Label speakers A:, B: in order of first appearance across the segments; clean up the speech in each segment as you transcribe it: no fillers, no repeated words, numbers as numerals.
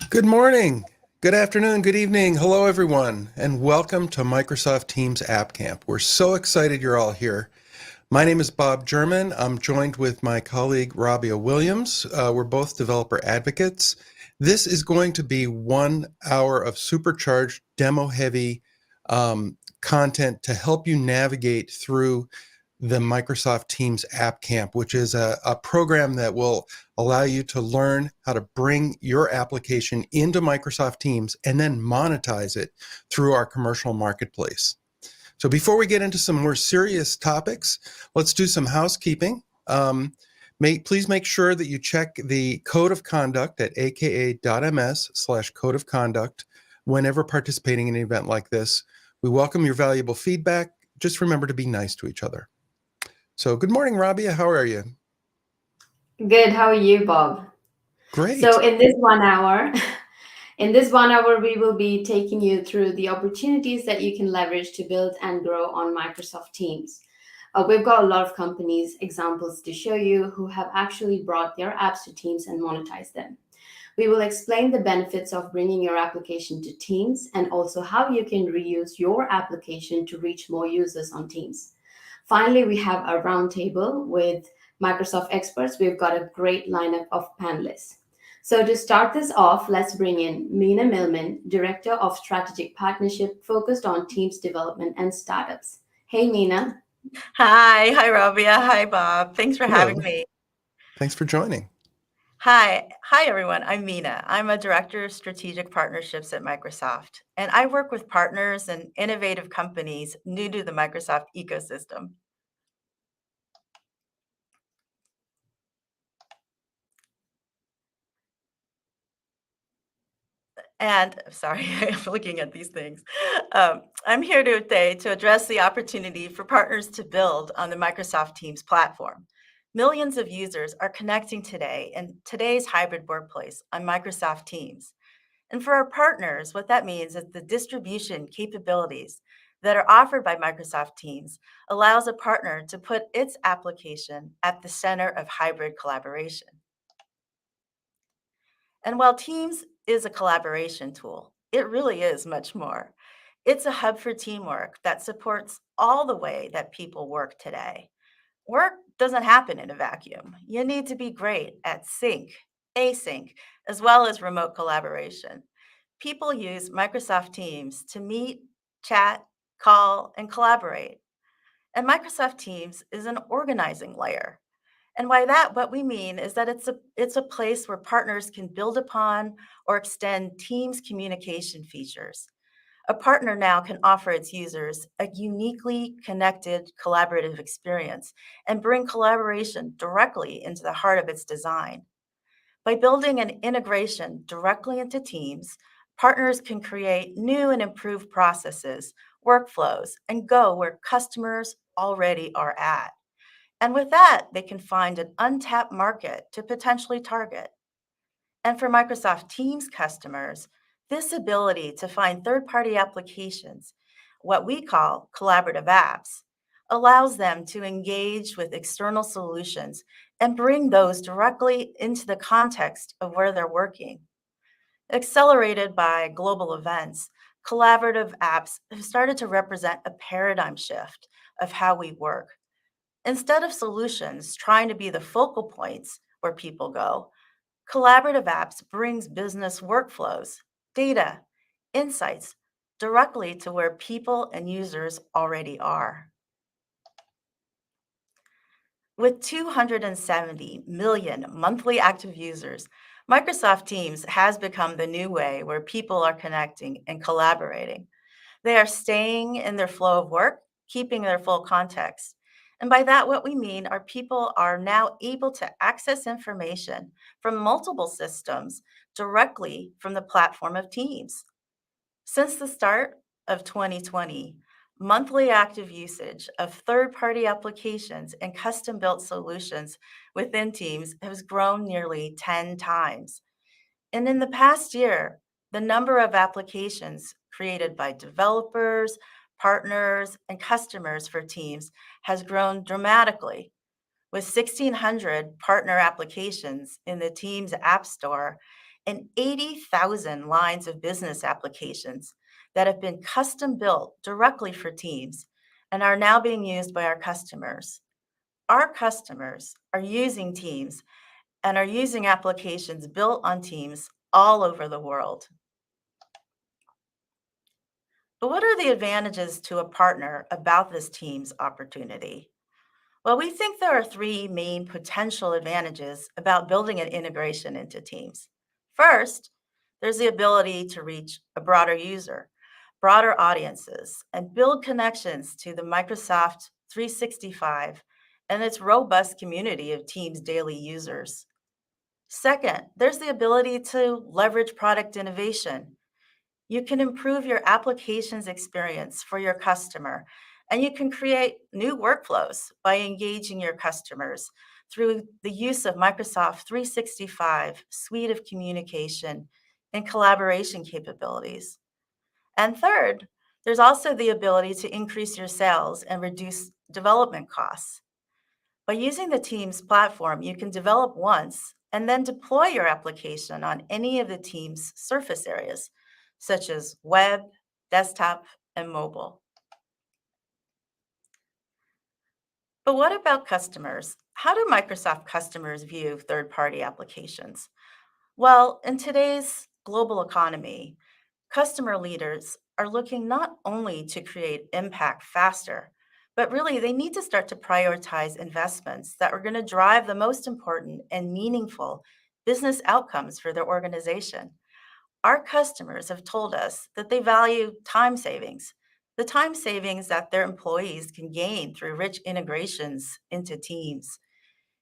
A: Good morning, good afternoon, good evening. Hello, everyone, and welcome to Microsoft Teams App Camp. We're so excited you're all here. My name is Bob German. I'm joined with my colleague, Rabia Williams. We're both developer advocates. This is going to be 1 hour of supercharged, demo-heavy content to help you navigate through the Microsoft Teams App Camp, which is a program that will allow you to learn how to bring your application into Microsoft Teams and then monetize it through our commercial marketplace. So before we get into some more serious topics, let's do some housekeeping. Please make sure that you check the code of conduct at aka.ms/code of conduct whenever participating in an event like this. We welcome your valuable feedback. Just remember to be nice to each other. So good morning, Rabia. How are you?
B: Good. How are you, Bob? So
A: Great.
B: in this 1 hour, in this 1 hour, we will be taking you through the opportunities that you can leverage to build and grow on Microsoft Teams. We've got a lot of companies examples to show you who have actually brought their apps to Teams and monetized them. We will explain the benefits of bringing your application to Teams and also how you can reuse your application to reach more users on Teams. Finally, we have a roundtable with Microsoft experts. We've got a great lineup of panelists. So, to start this off, let's bring in Meena Millman, Director of Strategic Partnership focused on Teams development and startups. Hey, Meena.
C: Hi, Rabia. Hi, Bob. Thanks for having
A: Hello.
C: me.
A: Thanks for joining.
C: Hi, everyone. I'm Mina. I'm a director of strategic partnerships at Microsoft, and I work with partners and innovative companies new to the Microsoft ecosystem. And sorry, I'm looking at these things. I'm here today to address the opportunity for partners to build on the Microsoft Teams platform. Millions of users are connecting today in today's hybrid workplace on Microsoft Teams. And for our partners, what that means is the distribution capabilities that are offered by Microsoft Teams allows a partner to put its application at the center of hybrid collaboration. And while Teams is a collaboration tool, it really is much more. It's a hub for teamwork that supports all the way that people work today. Work doesn't happen in a vacuum. You need to be great at sync, async, as well as remote collaboration. People use Microsoft Teams to meet, chat, call, and collaborate. And Microsoft Teams is an organizing layer. And by that, what we mean is that it's a place where partners can build upon or extend Teams communication features. A partner now can offer its users a uniquely connected collaborative experience and bring collaboration directly into the heart of its design. By building an integration directly into Teams, partners can create new and improved processes, workflows, and go where customers already are at. And with that, they can find an untapped market to potentially target. And for Microsoft Teams customers, this ability to find third party applications, what we call collaborative apps, allows them to engage with external solutions and bring those directly into the context of where they're working. Accelerated by global events, collaborative apps have started to represent a paradigm shift of how we work. Instead of solutions trying to be the focal points where people go, collaborative apps brings business workflows, data, insights directly to where people and users already are. With 270 million monthly active users, Microsoft Teams has become the new way where people are connecting and collaborating. They are staying in their flow of work, keeping their full context. And by that, what we mean are people are now able to access information from multiple systems directly from the platform of Teams. Since the start of 2020, monthly active usage of third party applications and custom built solutions within Teams has grown nearly 10 times. And in the past year, the number of applications created by developers, partners, and customers for Teams has grown dramatically, with 1,600 partner applications in the Teams App Store and 80,000 lines of business applications that have been custom built directly for Teams and are now being used by our customers. Our customers are using Teams and are using applications built on Teams all over the world. But what are the advantages to a partner about this Teams opportunity? Well, we think there are three main potential advantages about building an integration into Teams. First, there's the ability to reach a broader user, broader audiences, and build connections to the Microsoft 365 and its robust community of Teams daily users. Second, there's the ability to leverage product innovation. You can improve your application's experience for your customer, and you can create new workflows by engaging your customers through the use of Microsoft 365 suite of communication and collaboration capabilities. And third, there's also the ability to increase your sales and reduce development costs. By using the Teams platform, you can develop once and then deploy your application on any of the Teams surface areas, such as web, desktop, and mobile. But what about customers? How do Microsoft customers view third-party applications? Well, in today's global economy, customer leaders are looking not only to create impact faster, but really they need to start to prioritize investments that are going to drive the most important and meaningful business outcomes for their organization. Our customers have told us that they value time savings, the time savings that their employees can gain through rich integrations into Teams.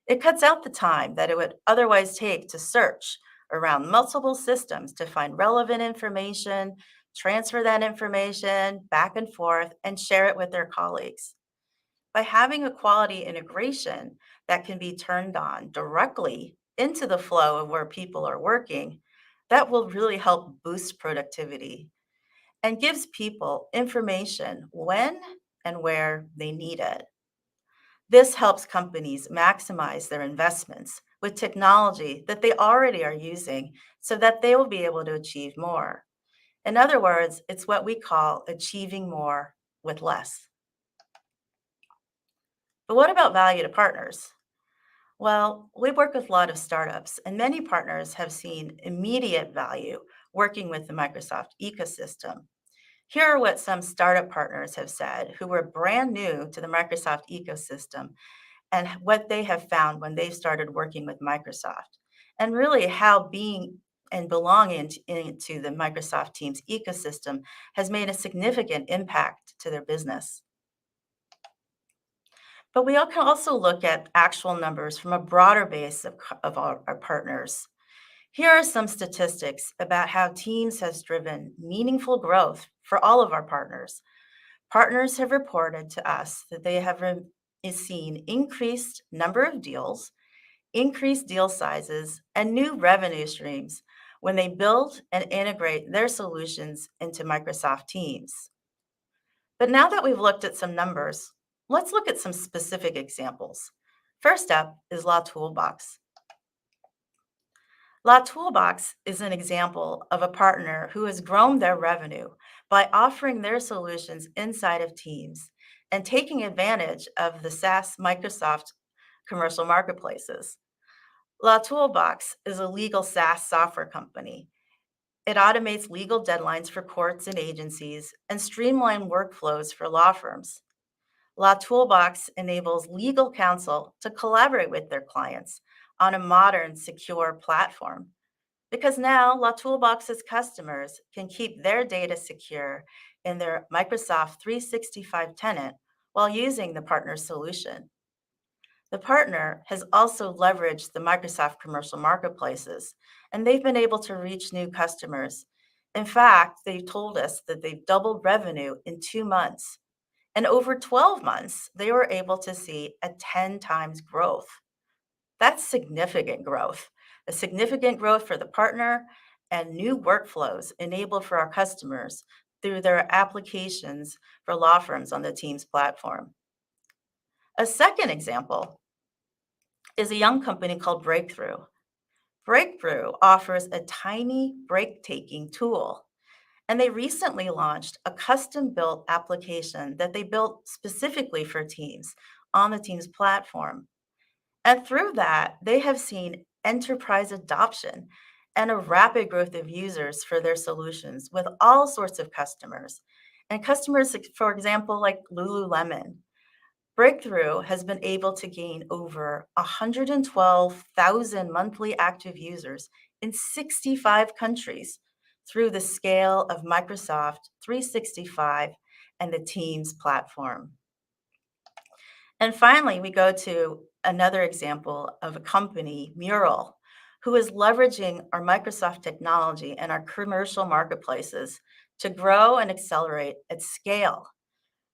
C: It cuts out the time that it would otherwise take to search around multiple systems to find relevant information, transfer that information back and forth, and share it with their colleagues. By having a quality integration that can be turned on directly into the flow of where people are working, that will really help boost productivity and gives people information when and where they need it. This helps companies maximize their investments with technology that they already are using so that they will be able to achieve more. In other words, it's what we call achieving more with less. But what about value to partners? Well, we work with a lot of startups, and many partners have seen immediate value working with the Microsoft ecosystem. Here are what some startup partners have said who were brand new to the Microsoft ecosystem and what they have found when they've started working with Microsoft, and really how being and belonging into the Microsoft Teams ecosystem has made a significant impact to their business. But we all can also look at actual numbers from a broader base of our partners. Here are some statistics about how Teams has driven meaningful growth for all of our partners. Partners have reported to us that they have seen increased number of deals, increased deal sizes, and new revenue streams when they build and integrate their solutions into Microsoft Teams. But now that we've looked at some numbers, let's look at some specific examples. First up is La Toolbox. La Toolbox is an example of a partner who has grown their revenue by offering their solutions inside of Teams and taking advantage of the SaaS Microsoft commercial marketplaces. La Toolbox is a legal SaaS software company. It automates legal deadlines for courts and agencies and streamline workflows for law firms. La Toolbox enables legal counsel to collaborate with their clients on a modern, secure platform. Because now La Toolbox's customers can keep their data secure in their Microsoft 365 tenant while using the partner solution. The partner has also leveraged the Microsoft commercial marketplaces, and they've been able to reach new customers. In fact, they've told us that they've doubled revenue in 2 months. And over 12 months, they were able to see a 10 times growth. That's significant growth, a significant growth for the partner and new workflows enabled for our customers through their applications for law firms on the Teams platform. A second example is a young company called Breakthrough. Breakthrough offers a tiny break-taking tool, and they recently launched a custom-built application that they built specifically for Teams on the Teams platform. And through that, they have seen enterprise adoption and a rapid growth of users for their solutions with all sorts of customers. And customers, for example, like Lululemon, Breakthrough has been able to gain over 112,000 monthly active users in 65 countries through the scale of Microsoft 365 and the Teams platform. And finally, we go to another example of a company, Mural, who is leveraging our Microsoft technology and our commercial marketplaces to grow and accelerate at scale.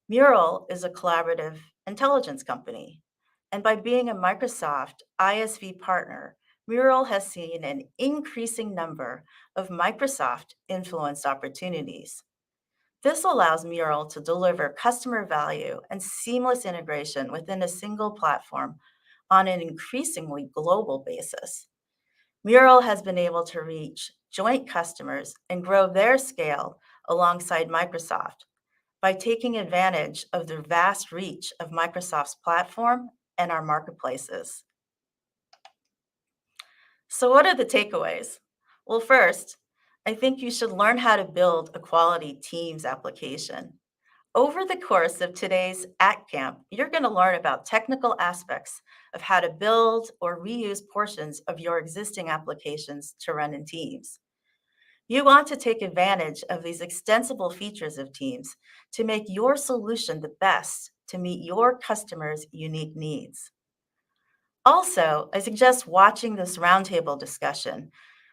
C: Mural is a collaborative intelligence company. And by being a Microsoft ISV partner, Mural has seen an increasing number of Microsoft influenced opportunities. This allows Mural to deliver customer value and seamless integration within a single platform on an increasingly global basis. Mural has been able to reach joint customers and grow their scale alongside Microsoft by taking advantage of the vast reach of Microsoft's platform and our marketplaces. So, what are the takeaways? Well, first, I think you should learn how to build a quality Teams application. Over the course of today's Act Camp, you're going to learn about technical aspects of how to build or reuse portions of your existing applications to run in Teams. You want to take advantage of these extensible features of Teams to make your solution the best to meet your customers' unique needs. Also, I suggest watching this roundtable discussion.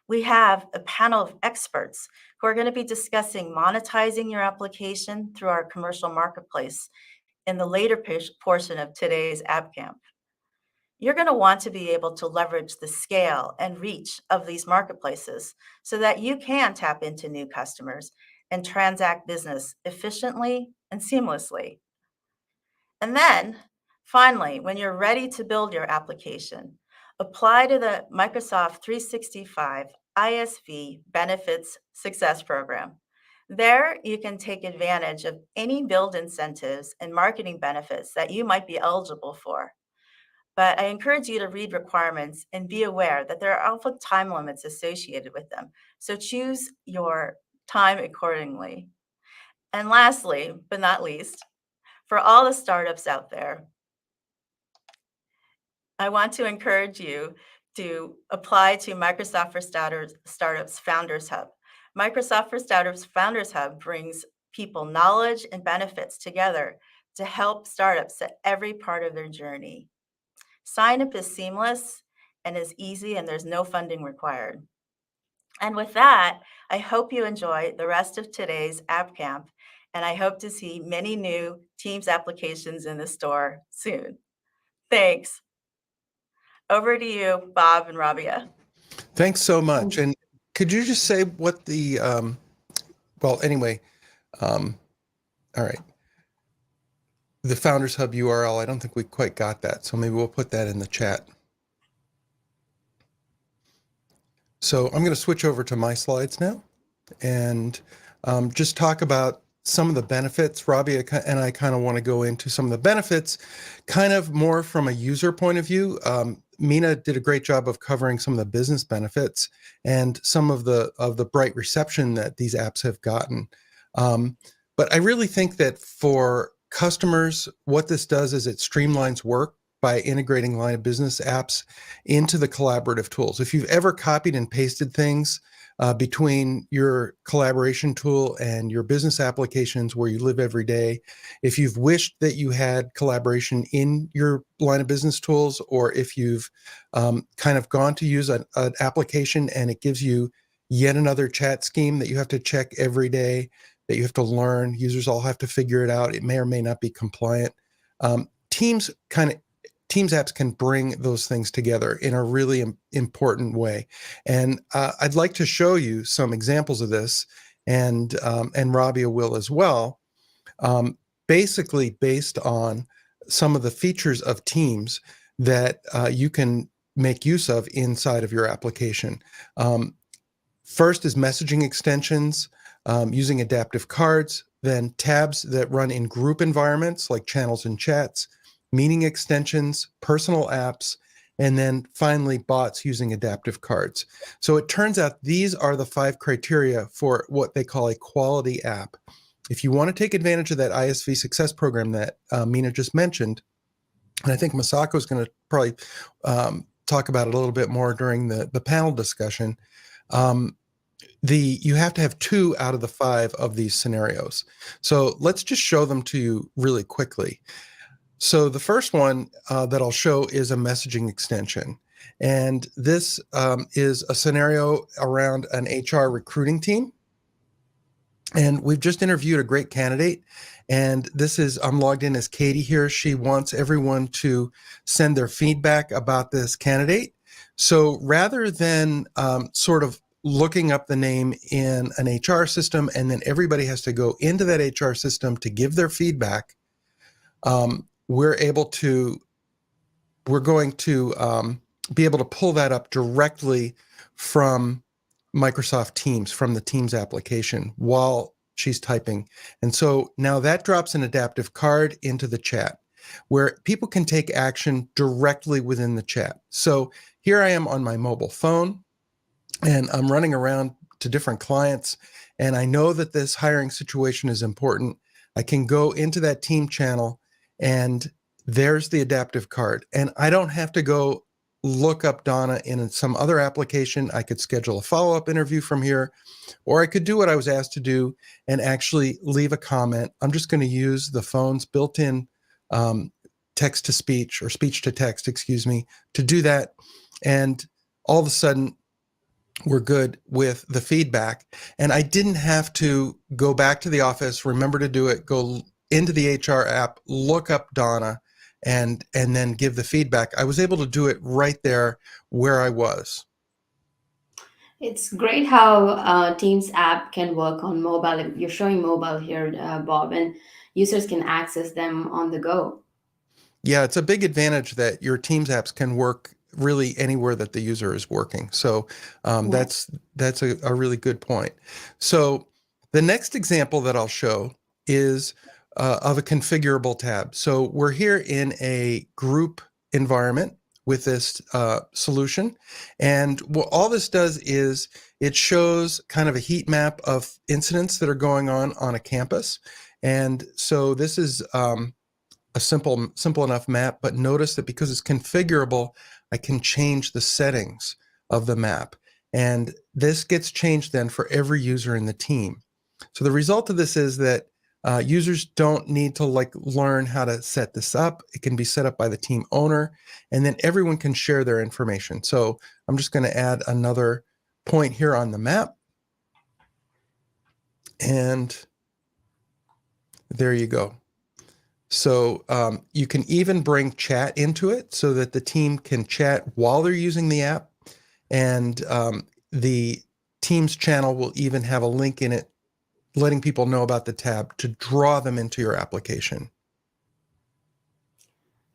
C: We have a panel of experts who are going to be discussing monetizing your application through our commercial marketplace in the later portion of today's App Camp. You're going to want to be able to leverage the scale and reach of these marketplaces so that you can tap into new customers and transact business efficiently and seamlessly. And then, finally, when you're ready to build your application, apply to the Microsoft 365 ISV Benefits Success Program. There, you can take advantage of any build incentives and marketing benefits that you might be eligible for. But I encourage you to read requirements and be aware that there are often time limits associated with them. So choose your time accordingly. And lastly, but not least, for all the startups out there, I want to encourage you to apply to Microsoft for Startups Founders Hub. Microsoft for Startups Founders Hub brings people knowledge and benefits together to help startups at every part of their journey. Sign up is seamless and is easy, and there's no funding required. And with that, I hope you enjoy the rest of today's App Camp, and I hope to see many new Teams applications in the store soon. Thanks. Over to you, Bob and Rabia.
A: Thanks so much. And could you just say what the, well, anyway, all right. The Founders Hub URL, I don't think we quite got that. So maybe we'll put that in the chat. So I'm going to switch over to my slides now and just talk about some of the benefits. Rabia and I kind of want to go into some of the benefits, kind of more from a user point of view. Mina did a great job of covering some of the business benefits and some of the bright reception that these apps have gotten. But I really think that for customers, what this does is it streamlines work by integrating line of business apps into the collaborative tools. If you've ever copied and pasted things between your collaboration tool and your business applications where you live every day, if you've wished that you had collaboration in your line of business tools, or if you've kind of gone to use an application and it gives you yet another chat scheme that you have to check every day, that you have to learn, users all have to figure it out, it may or may not be compliant. Teams apps can bring those things together in a really important way. And I'd like to show you some examples of this, and Rabia will as well, basically based on some of the features of Teams that you can make use of inside of your application. First is messaging extensions using adaptive cards, then tabs that run in group environments like channels and chats, meeting extensions, personal apps, and then finally bots using adaptive cards. So it turns out these are the 5 criteria for what they call a quality app. If you want to take advantage of that ISV success program that Mina just mentioned, and I think Masako is going to probably talk about it a little bit more during the panel discussion, you have to have 2 out of the 5 of these scenarios. So let's just show them to you really quickly. So the first one that I'll show is a messaging extension. And this is a scenario around an HR recruiting team. And we've just interviewed a great candidate. And I'm logged in as Katie here. She wants everyone to send their feedback about this candidate. So rather than sort of looking up the name in an HR system and then everybody has to go into that HR system to give their feedback, we're going to be able to pull that up directly from Microsoft Teams, from the Teams application while she's typing. And so now that drops an adaptive card into the chat where people can take action directly within the chat. So here I am on my mobile phone and I'm running around to different clients, and I know that this hiring situation is important. I can go into that team channel and there's the adaptive card. And I don't have to go look up Donna in some other application. I could schedule a follow-up interview from here, or I could do what I was asked to do and actually leave a comment. I'm just going to use the phone's built-in text to speech or speech to text, excuse me, to do that. And all of a sudden, we're good with the feedback. And I didn't have to go back to the office, remember to do it, go into the HR app, look up Donna, and then give the feedback. I was able to do it right there where I was.
B: It's great how Teams app can work on mobile. You're showing mobile here, Bob, and users can access them on the go.
A: Yeah, it's a big advantage that your Teams apps can work really anywhere that the user is working. So
B: Right.
A: that's a really good point. So the next example that I'll show is of a configurable tab. So we're here in a group environment with this solution. And what all this does is it shows kind of a heat map of incidents that are going on a campus. And so this is a simple enough map, but notice that because it's configurable, I can change the settings of the map. And this gets changed then for every user in the team. So the result of this is that users don't need to learn how to set this up. It can be set up by the team owner, and then everyone can share their information. So I'm just going to add another point here on the map. And there you go. So you can even bring chat into it so that the team can chat while they're using the app. And the Teams channel will even have a link in it letting people know about the tab to draw them into your application.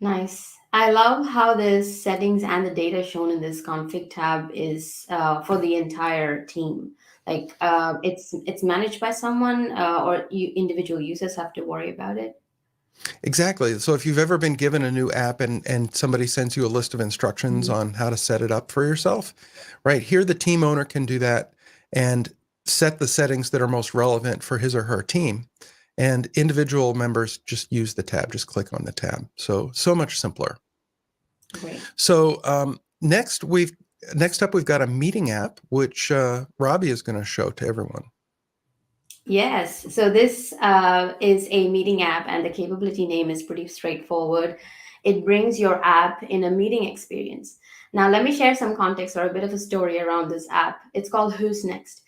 B: Nice. I love how the settings and the data shown in this config tab is for the entire team. Like it's managed by someone, or individual users have to worry about it.
A: Exactly. So if you've ever been given a new app and somebody sends you a list of instructions
B: Mhm.
A: on how to set it up for yourself, right here, the team owner can do that and set the settings that are most relevant for his or her team. And individual members just use the tab, just click on the tab. So much simpler.
B: Great.
A: So next up, we've got a meeting app, which Robbie is going to show to everyone.
B: Yes. So this is a meeting app, and the capability name is pretty straightforward. It brings your app in a meeting experience. Now, let me share some context or a bit of a story around this app. It's called Who's Next,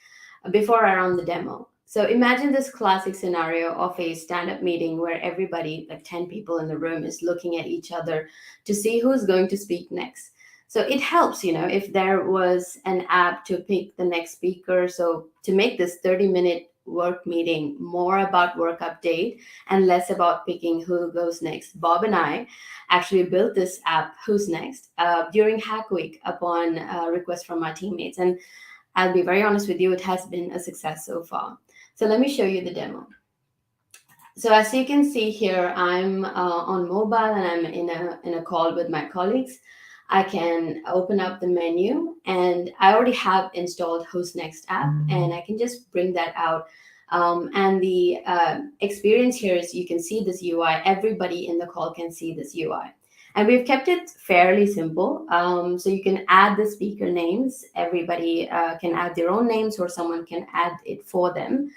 B: before I run the demo. So imagine this classic scenario of a stand-up meeting where everybody, like 10 people in the room, is looking at each other to see who's going to speak next. So it helps, if there was an app to pick the next speaker. So to make this 30-minute work meeting, more about work update and less about picking who goes next. Bob and I actually built this app, Who's Next, during Hack Week upon request from our teammates. And I'll be very honest with you, it has been a success so far. So let me show you the demo. So as you can see here, I'm on mobile and I'm in a call with my colleagues. I can open up the menu and I already have installed Host Next app and I can just bring that out. And the experience here is you can see this UI. Everybody in the call can see this UI. And we've kept it fairly simple. So you can add the speaker names. Everybody can add their own names or someone can add it for them.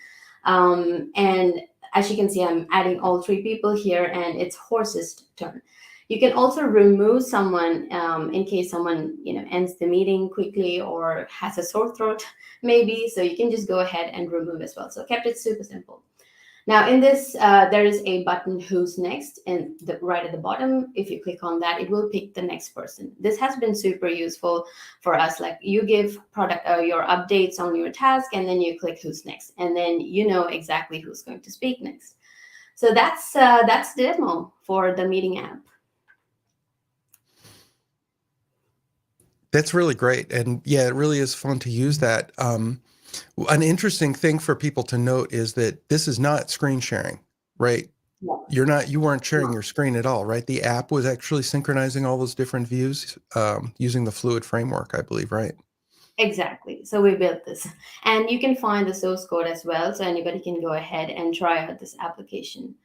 B: And as you can see, I'm adding all three people here and it's Horse's turn. You can also remove someone in case someone ends the meeting quickly or has a sore throat maybe. So you can just go ahead and remove as well. So kept it super simple. Now in this, there is a button Who's Next and right at the bottom. If you click on that, it will pick the next person. This has been super useful for us. Like you give your updates on your task and then you click Who's Next and then you know exactly who's going to speak next. So that's the demo for the meeting app.
A: That's really great. And yeah, it really is fun to use that. An interesting thing for people to note is that this is not screen sharing, right?
B: Yeah.
A: You weren't sharing your screen at all, right? The app was actually synchronizing all those different views using the Fluid framework, I believe, right?
B: Exactly. So we built this. And you can find the source code as well. So anybody can go ahead and try out this application.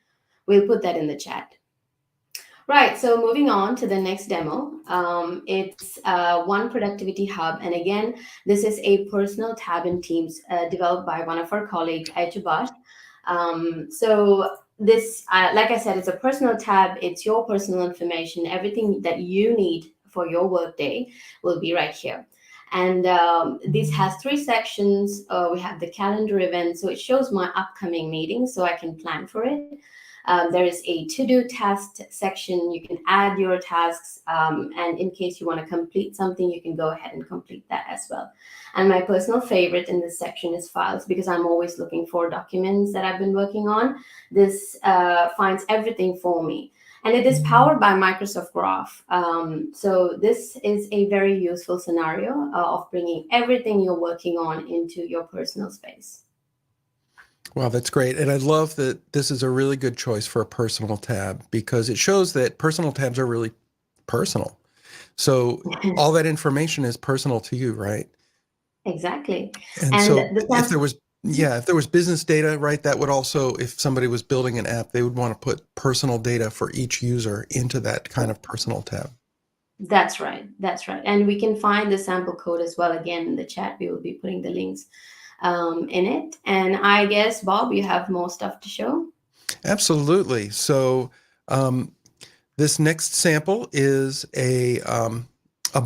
B: We'll put that in the chat. Right, so moving on to the next demo. It's One Productivity Hub. And again, this is a personal tab in Teams developed by one of our colleagues, Aitubat. So this, like I said, it's a personal tab. It's your personal information. Everything that you need for your workday will be right here. And this has three sections. We have the calendar event. So it shows my upcoming meeting so I can plan for it. There is a to-do task section. You can add your tasks, and in case you want to complete something, you can go ahead and complete that as well. And my personal favorite in this section is files, because I'm always looking for documents that I've been working on. This finds everything for me. And it is powered by Microsoft Graph. So this is a very useful scenario of bringing everything you're working on into your personal space.
A: Wow, that's great. And I love that this is a really good choice for a personal tab because it shows that personal tabs are really personal. So all that information is personal to you, right?
B: Exactly.
A: And
B: And
A: so if there was business data, right, that would also, if somebody was building an app, they would want to put personal data for each user into that kind of personal tab.
B: That's right. That's right. And we can find the sample code as well. Again, in the chat, we will be putting the links in it. And I guess, Bob, you have more stuff to show?
A: Absolutely. So this next sample is a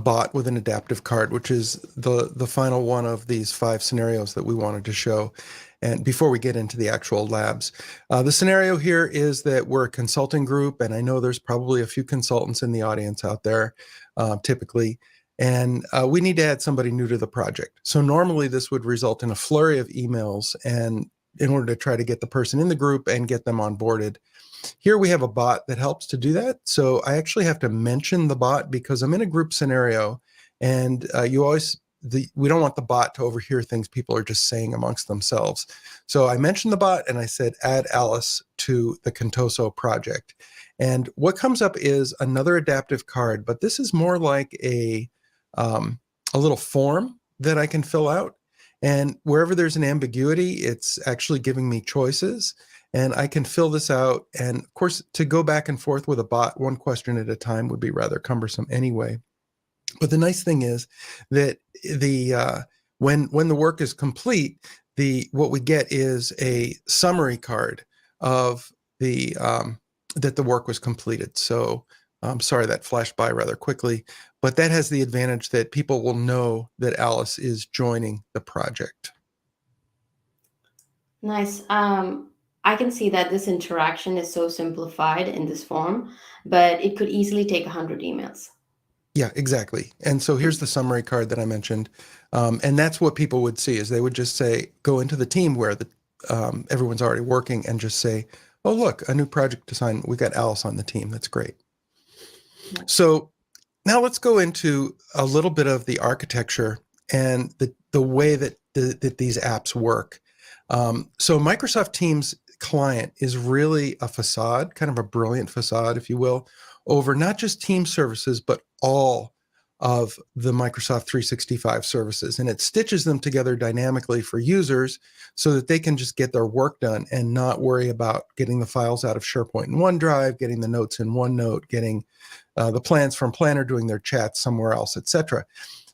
A: bot with an adaptive card, which is the final one of these 5 scenarios that we wanted to show. And before we get into the actual labs, the scenario here is that we're a consulting group, and I know there's probably a few consultants in the audience out there, typically, and we need to add somebody new to the project. So normally this would result in a flurry of emails, and in order to try to get the person in the group and get them onboarded. Here we have a bot that helps to do that. So I actually have to mention the bot because I'm in a group scenario, and we don't want the bot to overhear things people are just saying amongst themselves. So I mentioned the bot and I said, add Alice to the Contoso project. And what comes up is another adaptive card, but this is more like a little form that I can fill out. And wherever there's an ambiguity, it's actually giving me choices. And I can fill this out. And of course, to go back and forth with a bot, one question at a time would be rather cumbersome anyway. But the nice thing is that when the work is complete, what we get is a summary card of that the work was completed. So I'm sorry that flashed by rather quickly, but that has the advantage that people will know that Alice is joining the project.
B: Nice. I can see that this interaction is so simplified in this form, but it could easily take 100 emails.
A: Yeah, exactly. And so here's the summary card that I mentioned. And that's what people would see is they would just say, go into the team where everyone's already working and just say, oh, look, a new project assignment. We got Alice on the team. That's great.
B: Yeah.
A: So now let's go into a little bit of the architecture and the way that that these apps work. So Microsoft Teams client is really a facade, kind of a brilliant facade, if you will, over not just Teams services, but all of the Microsoft 365 services. And it stitches them together dynamically for users so that they can just get their work done and not worry about getting the files out of SharePoint and OneDrive, getting the notes in OneNote, getting the plans from Planner, doing their chats somewhere else, etc.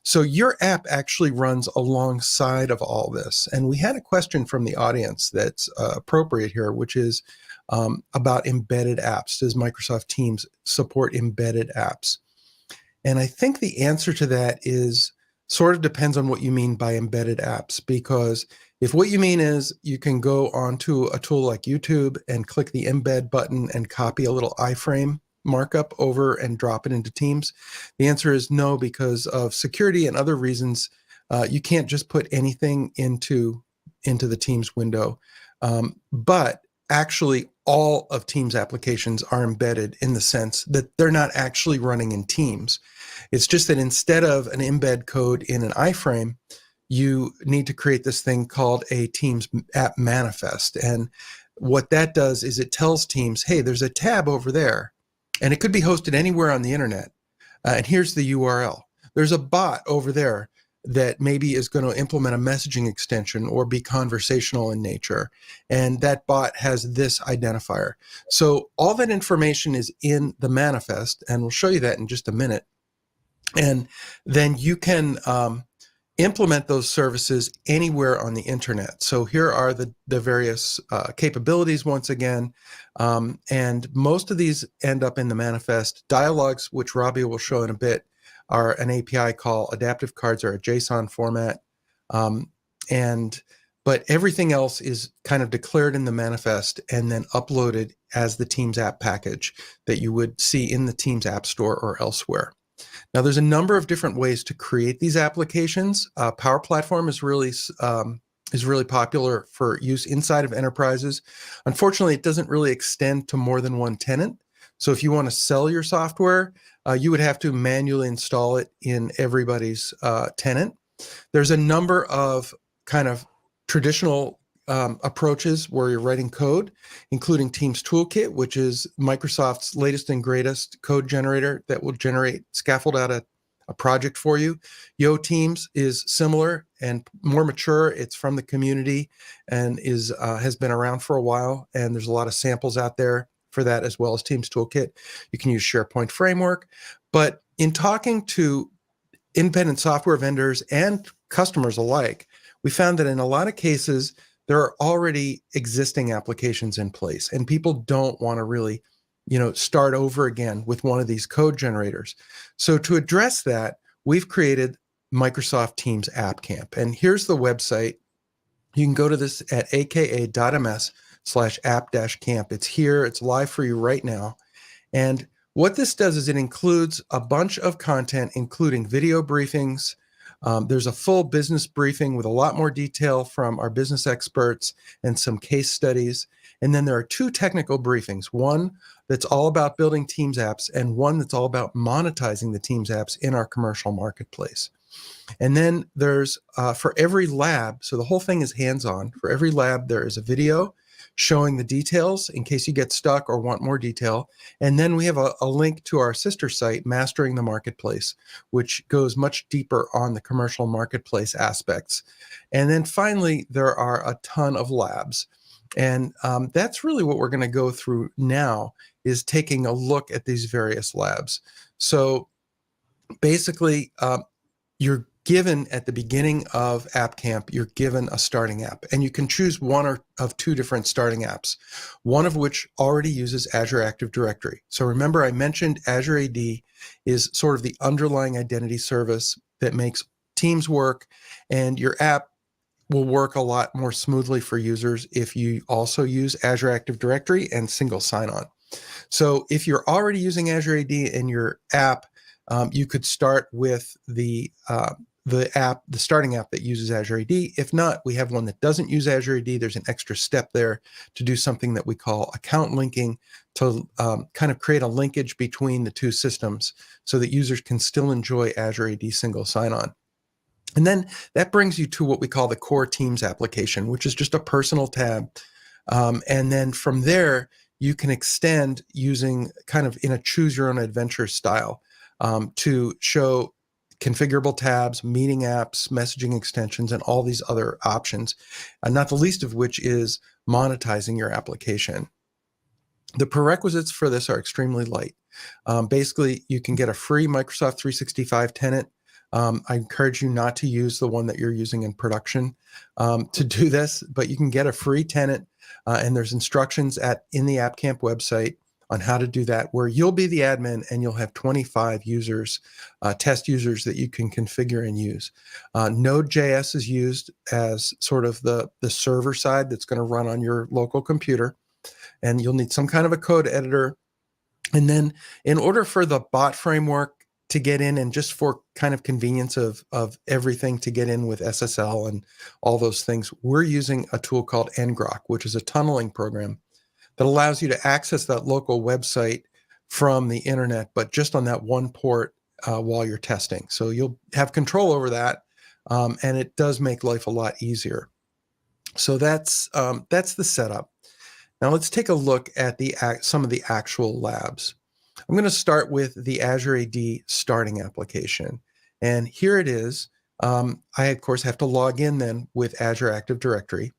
A: So your app actually runs alongside of all this. And we had a question from the audience that's appropriate here, which is about embedded apps. Does Microsoft Teams support embedded apps? And I think the answer to that is sort of depends on what you mean by embedded apps, because if what you mean is you can go onto a tool like YouTube and click the embed button and copy a little iframe markup over and drop it into Teams, the answer is no, because of security and other reasons. You can't just put anything into the Teams window. But actually, all of Teams applications are embedded in the sense that they're not actually running in Teams. It's just that instead of an embed code in an iframe, you need to create this thing called a Teams app manifest. And what that does is it tells Teams, hey, there's a tab over there, and it could be hosted anywhere on the internet. And here's the URL. There's a bot over there that maybe is going to implement a messaging extension or be conversational in nature. And that bot has this identifier. So all that information is in the manifest, and we'll show you that in just a minute. And then you can implement those services anywhere on the internet. So here are the various capabilities once again. And most of these end up in the manifest. Dialogs, which Robbie will show in a bit, are an API call. Adaptive cards are a JSON format. But everything else is kind of declared in the manifest and then uploaded as the Teams app package that you would see in the Teams App Store or elsewhere. Now, there's a number of different ways to create these applications. Power Platform is really popular for use inside of enterprises. Unfortunately, it doesn't really extend to more than one tenant. So if you want to sell your software, you would have to manually install it in everybody's tenant. There's a number of kind of traditional approaches where you're writing code, including Teams Toolkit, which is Microsoft's latest and greatest code generator that will scaffold out a project for you. Yo Teams is similar and more mature. It's from the community and has been around for a while, and there's a lot of samples out there for that, as well as Teams Toolkit. You can use SharePoint Framework. But in talking to independent software vendors and customers alike, we found that in a lot of cases, there are already existing applications in place, and people don't want to really, start over again with one of these code generators. So to address that, we've created Microsoft Teams App Camp. And here's the website. You can go to this at aka.ms/app-camp. It's here. It's live for you right now. And what this does is it includes a bunch of content, including video briefings. There's a full business briefing with a lot more detail from our business experts and some case studies. And then there are two technical briefings, one that's all about building Teams apps and one that's all about monetizing the Teams apps in our commercial marketplace. And then there's, for every lab, so the whole thing is hands-on. For every lab, there is a video showing the details in case you get stuck or want more detail. And then we have a link to our sister site, Mastering the Marketplace, which goes much deeper on the commercial marketplace aspects. And then finally, there are a ton of labs. And that's really what we're going to go through now, is taking a look at these various labs. So basically, you're given at the beginning of App Camp, you're given a starting app, and you can choose one of two different starting apps, one of which already uses Azure Active Directory. So remember, I mentioned Azure AD is sort of the underlying identity service that makes Teams work, and your app will work a lot more smoothly for users if you also use Azure Active Directory and single sign-on. So if you're already using Azure AD in your app, you could start with the the starting app that uses Azure AD. If not, we have one that doesn't use Azure AD. There's an extra step there to do something that we call account linking, to kind of create a linkage between the two systems so that users can still enjoy Azure AD single sign-on. And then that brings you to what we call the core Teams application, which is just a personal tab. And then from there, you can extend using kind of in a choose your own adventure style to show configurable tabs, meeting apps, messaging extensions, and all these other options, not the least of which is monetizing your application. The prerequisites for this are extremely light. Basically, you can get a free Microsoft 365 tenant. I encourage you not to use the one that you're using in production to do this, but you can get a free tenant, and there's instructions in the App Camp website on how to do that, where you'll be the admin and you'll have 25 users, test users that you can configure and use. Node.js is used as sort of the server side that's going to run on your local computer, and you'll need some kind of a code editor. And then in order for the bot framework to get in, and just for kind of convenience of everything to get in with SSL and all those things, we're using a tool called ngrok, which is a tunneling program that allows you to access that local website from the internet, but just on that one port while you're testing. So you'll have control over that, and it does make life a lot easier. So that's the setup. Now let's take a look at some of the actual labs. I'm going to start with the Azure AD starting application. And here it is. I, of course, have to log in then with Azure Active Directory.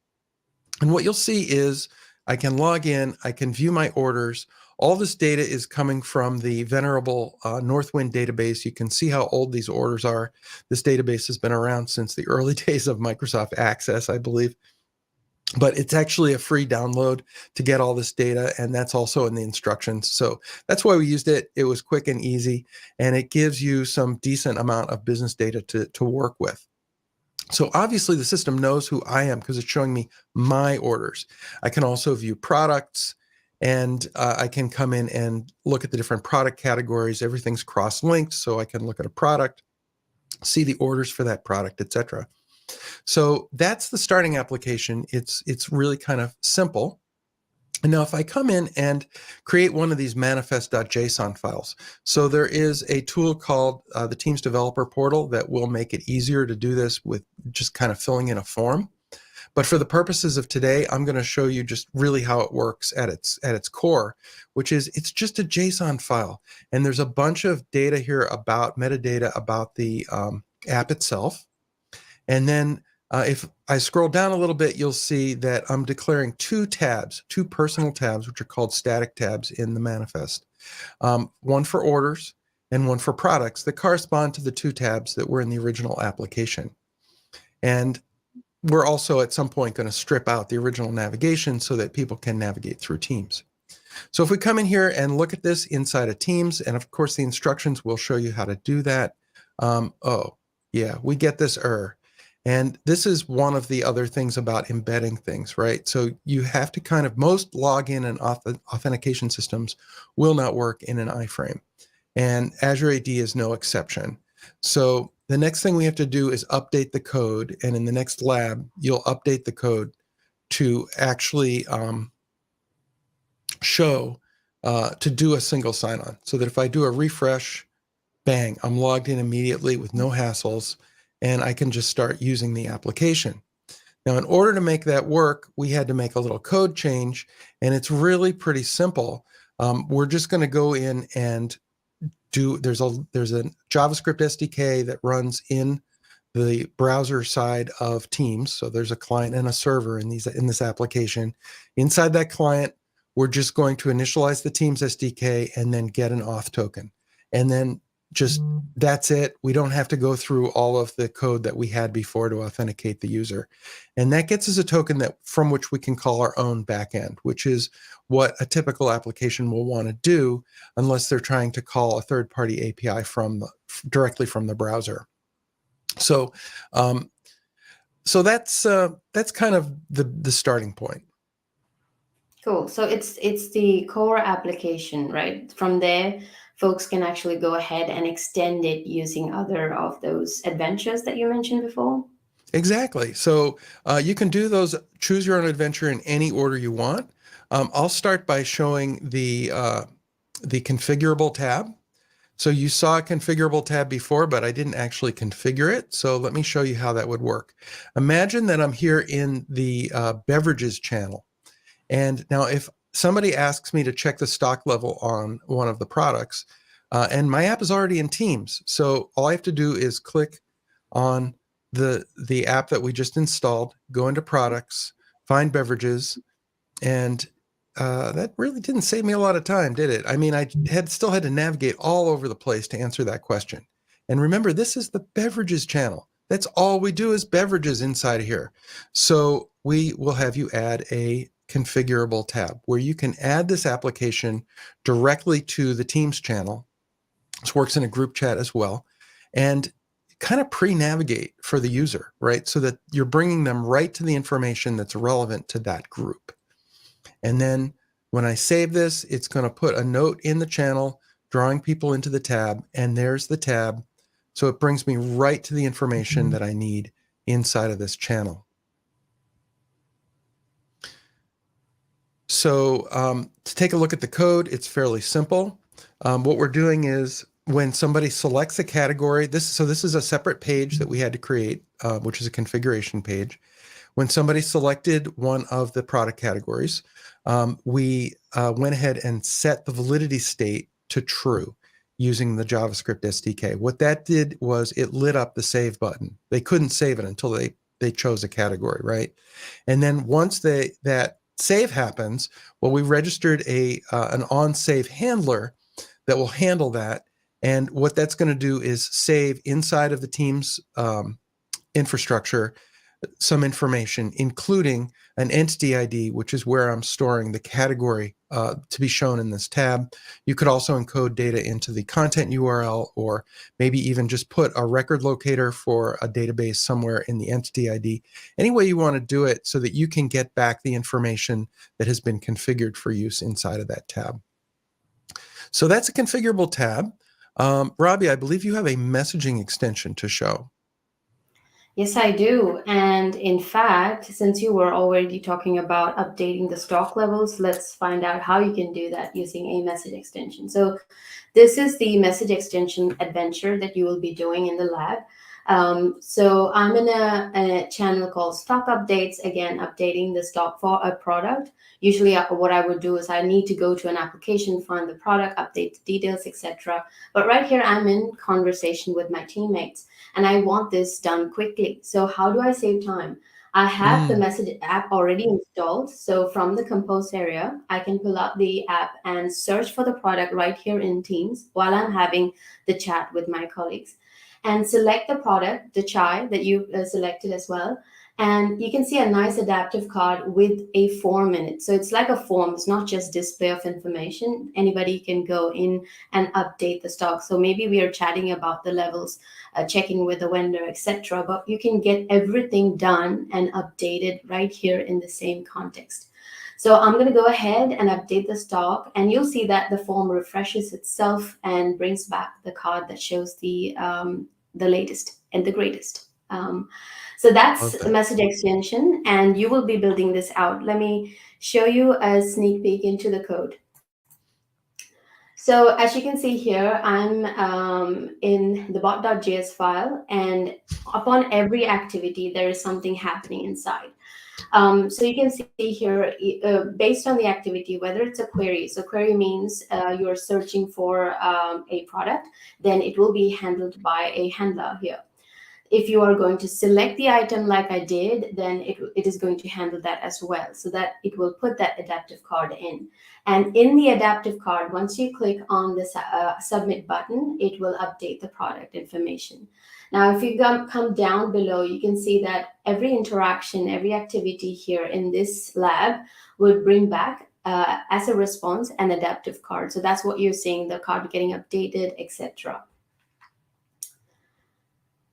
A: And what you'll see is I can log in, I can view my orders. All this data is coming from the venerable Northwind database. You can see how old these orders are. This database has been around since the early days of Microsoft Access, I believe. But it's actually a free download to get all this data, and that's also in the instructions. So that's why we used it. It was quick and easy, and it gives you some decent amount of business data to work with. So obviously the system knows who I am because it's showing me my orders. I can also view products, and I can come in and look at the different product categories. Everything's cross-linked, so I can look at a product, see the orders for that product, etc. So that's the starting application. It's really kind of simple. And now if I come in and create one of these manifest.json files, so there is a tool called the Teams Developer Portal that will make it easier to do this with just kind of filling in a form. But for the purposes of today, I'm going to show you just really how it works at its core, which is it's just a JSON file. And there's a bunch of data here about metadata about the app itself. And then if I scroll down a little bit, you'll see that I'm declaring two personal tabs, which are called static tabs in the manifest. One for orders and one for products that correspond to the two tabs that were in the original application. And we're also at some point going to strip out the original navigation so that people can navigate through Teams. So if we come in here and look at this inside of Teams, and of course the instructions will show you how to do that. Oh, yeah, we get this error. And this is one of the other things about embedding things, right? So you have to kind of, most login and authentication systems will not work in an iframe. And Azure AD is no exception. So the next thing we have to do is update the code. And in the next lab, you'll update the code to actually to do a single sign-on. So that if I do a refresh, bang, I'm logged in immediately with no hassles, and I can just start using the application. Now, in order to make that work, we had to make a little code change, and it's really pretty simple. We're just going to go in and there's a JavaScript SDK that runs in the browser side of Teams. So there's a client and a server in this application. Inside that client, we're just going to initialize the Teams SDK and then get an auth token. And then just that's it. We don't have to go through all of the code that we had before to authenticate the user. And that gets us a token from which we can call our own backend, which is what a typical application will want to do unless they're trying to call a third-party API directly from the browser. So that's kind of the starting point.
B: Cool. So it's the core application, right? From there, folks can actually go ahead and extend it using other of those adventures that you mentioned before.
A: Exactly. So you can do those choose your own adventure in any order you want. I'll start by showing the configurable tab. So you saw a configurable tab before, but I didn't actually configure it. So let me show you how that would work. Imagine that I'm here in the beverages channel. And now if somebody asks me to check the stock level on one of the products, and my app is already in Teams, so all I have to do is click on the app that we just installed, go into products, find beverages, and that really didn't save me a lot of time, did it? I mean, I still had to navigate all over the place to answer that question. And remember, this is the beverages channel. That's all we do is beverages inside of here. So we will have you add a configurable tab where you can add this application directly to the Teams channel. This works in a group chat as well. And kind of pre-navigate for the user, right? So that you're bringing them right to the information that's relevant to that group. And then when I save this, it's going to put a note in the channel, drawing people into the tab, and there's the tab. So it brings me right to the information that I need inside of this channel. So to take a look at the code, it's fairly simple. What we're doing is when somebody selects a category, this is a separate page that we had to create, which is a configuration page. When somebody selected one of the product categories, we went ahead and set the validity state to true using the JavaScript SDK. What that did was it lit up the save button. They couldn't save it until they chose a category, right? And then once that save happens, well, we registered an on-save handler that will handle that. And what that's going to do is save inside of the Teams infrastructure some information, including an entity ID, which is where I'm storing the category to be shown in this tab. You could also encode data into the content URL, or maybe even just put a record locator for a database somewhere in the entity ID. Any way you want to do it so that you can get back the information that has been configured for use inside of that tab. So that's a configurable tab. Robbie, I believe you have a messaging extension to show.
B: Yes, I do. And in fact, since you were already talking about updating the stock levels, let's find out how you can do that using a message extension. So this is the message extension adventure that you will be doing in the lab. So I'm in a channel called Stock Updates, again, updating the stock for a product. Usually what I would do is I need to go to an application, find the product, update the details, etc. But right here, I'm in conversation with my teammates, and I want this done quickly. So how do I save time? I have the message app already installed. So from the compose area, I can pull up the app and search for the product right here in Teams while I'm having the chat with my colleagues, and select the product, the chai that you selected as well. And you can see a nice adaptive card with a form in it. So it's like a form. It's not just display of information. Anybody can go in and update the stock. So maybe we are chatting about the levels, checking with the vendor, etc. But you can get everything done and updated right here in the same context. So I'm going to go ahead and update the stock, and you'll see that the form refreshes itself and brings back the card that shows the latest and the greatest. So that's a message extension, and you will be building this out. Let me show you a sneak peek into the code. So as you can see here, I'm in the bot.js file, and upon every activity, there is something happening inside. So you can see here, based on the activity, whether it's a query. So query means you're searching for a product, then it will be handled by a handler here. If you are going to select the item like I did, then it is going to handle that as well, so that it will put that adaptive card in. And in the adaptive card, once you click on the submit button, it will update the product information. Now, if you come down below, you can see that every interaction, every activity here in this lab would bring back as a response an adaptive card. So that's what you're seeing, the card getting updated, etc.